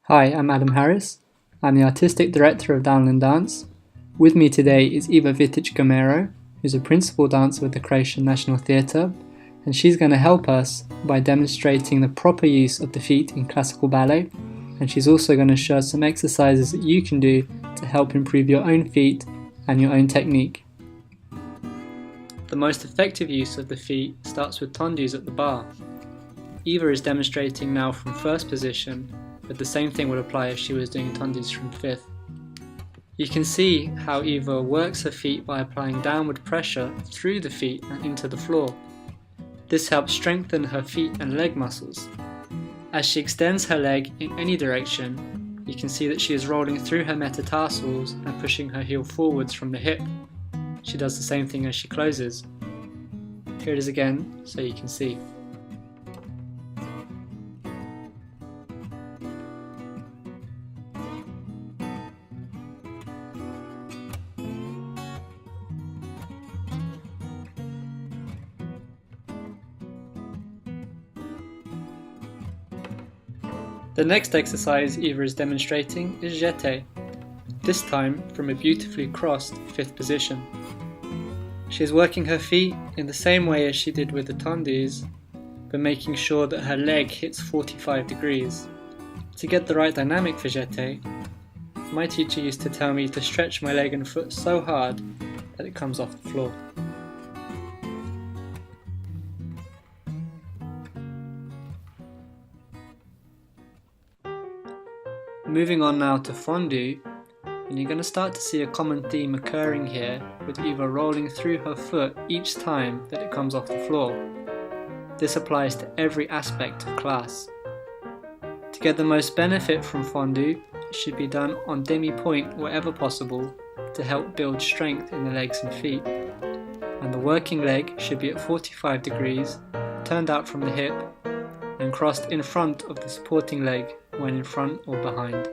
Hi, I'm Adam Harris. I'm the Artistic Director of Downland Dance. With me today is Iva Vitić Gameiro, who's a principal dancer with the Croatian National Theatre, and she's going to help us by demonstrating the proper use of the feet in classical ballet, and she's also going to show us some exercises that you can do to help improve your own feet and your own technique. The most effective use of the feet starts with tondus at the bar. Iva is demonstrating now from first position, but the same thing would apply if she was doing tondus from fifth. You can see how Iva works her feet by applying downward pressure through the feet and into the floor. This helps strengthen her feet and leg muscles. As she extends her leg in any direction, you can see that she is rolling through her metatarsals and pushing her heel forwards from the hip. She does the same thing as she closes. Here it is again, so you can see. The next exercise Iva is demonstrating is jeté, this time from a beautifully crossed fifth position. She is working her feet in the same way as she did with the tondus, but making sure that her leg hits 45 degrees. To get the right dynamic for jeté, my teacher used to tell me to stretch my leg and foot so hard that it comes off the floor. Moving on now to Fondy, and you're going to start to see a common theme occurring here with Iva rolling through her foot each time that it comes off the floor. This applies to every aspect of class. To get the most benefit from Fondy, it should be done on demi-point wherever possible to help build strength in the legs and feet. And the working leg should be at 45 degrees, turned out from the hip, and crossed in front of the supporting leg when in front or behind.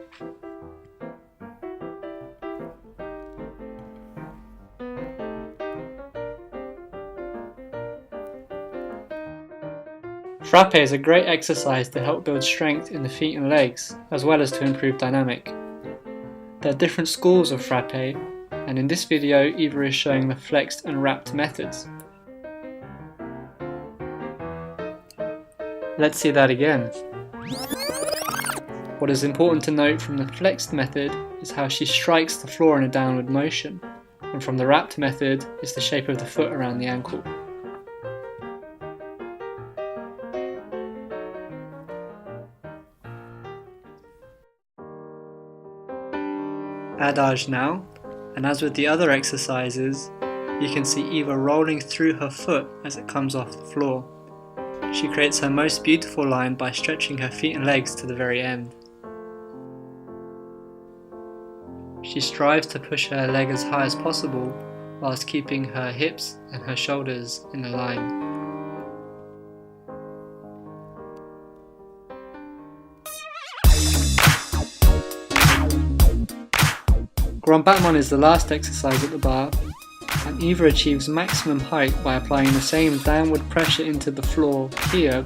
Frappe is a great exercise to help build strength in the feet and legs, as well as to improve dynamic. There are different schools of Frappe, and in this video Iva is showing the flexed and wrapped methods. Let's see that again. What is important to note from the flexed method is how she strikes the floor in a downward motion, and from the wrapped method is the shape of the foot around the ankle. Adage now, and as with the other exercises, you can see Iva rolling through her foot as it comes off the floor. She creates her most beautiful line by stretching her feet and legs to the very end. She strives to push her leg as high as possible whilst keeping her hips and her shoulders in a line. Grand battement is the last exercise at the bar, and Iva achieves maximum height by applying the same downward pressure into the floor here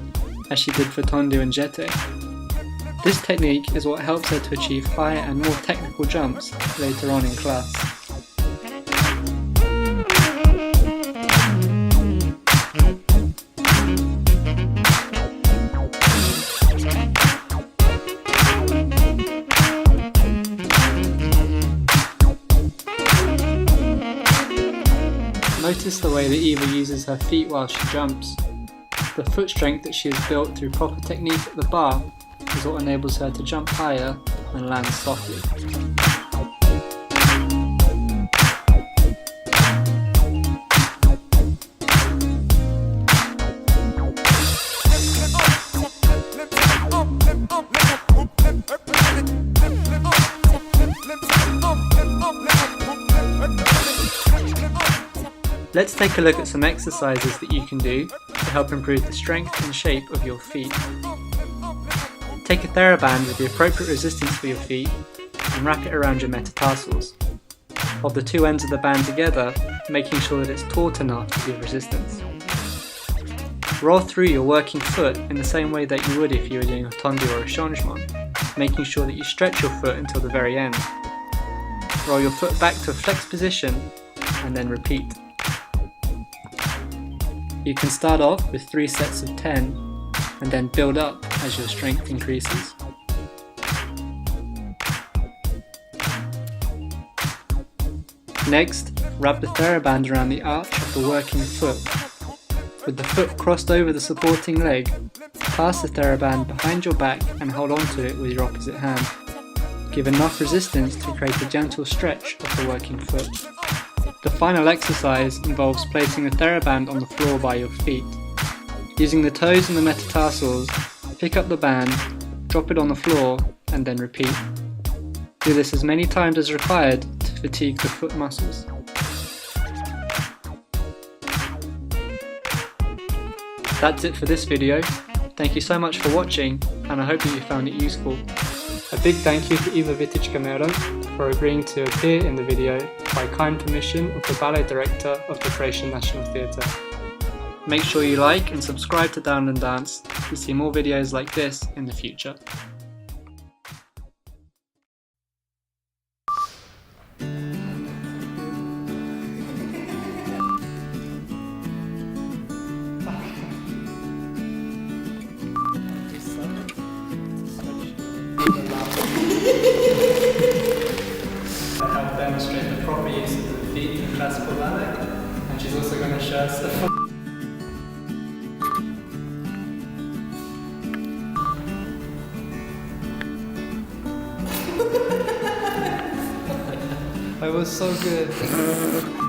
as she did for tondu and jeté. This technique is what helps her to achieve higher and more technical jumps later on in class. Notice the way that Iva uses her feet while she jumps. The foot strength that she has built through proper technique at the bar is what enables her to jump higher and land softly. Let's take a look at some exercises that you can do to help improve the strength and shape of your feet. Take a TheraBand with the appropriate resistance for your feet and wrap it around your metatarsals. Hold the two ends of the band together, making sure that it's taut enough to give resistance. Roll through your working foot in the same way that you would if you were doing a tondu or a changement. making sure that you stretch your foot until the very end. Roll your foot back to a flexed position and then repeat. You can start off with 3 sets of 10 and then build up as your strength increases. Next, wrap the TheraBand around the arch of the working foot. With the foot crossed over the supporting leg, pass the TheraBand behind your back and hold onto it with your opposite hand. Give enough resistance to create a gentle stretch of the working foot. The final exercise involves placing the TheraBand on the floor by your feet. Using the toes and the metatarsals, pick up the band, drop it on the floor, and then repeat. Do this as many times as required to fatigue the foot muscles. That's it for this video. Thank you so much for watching, and I hope that you found it useful. A big thank you to Iva Vitić Gameiro for agreeing to appear in the video by kind permission of the ballet director of the Croatian National Theatre. Make sure you like and subscribe to Downland Dance to see more videos like this in the future. I help demonstrate the proper use of the feet in classical ballet, and she's also going to show us I was so good.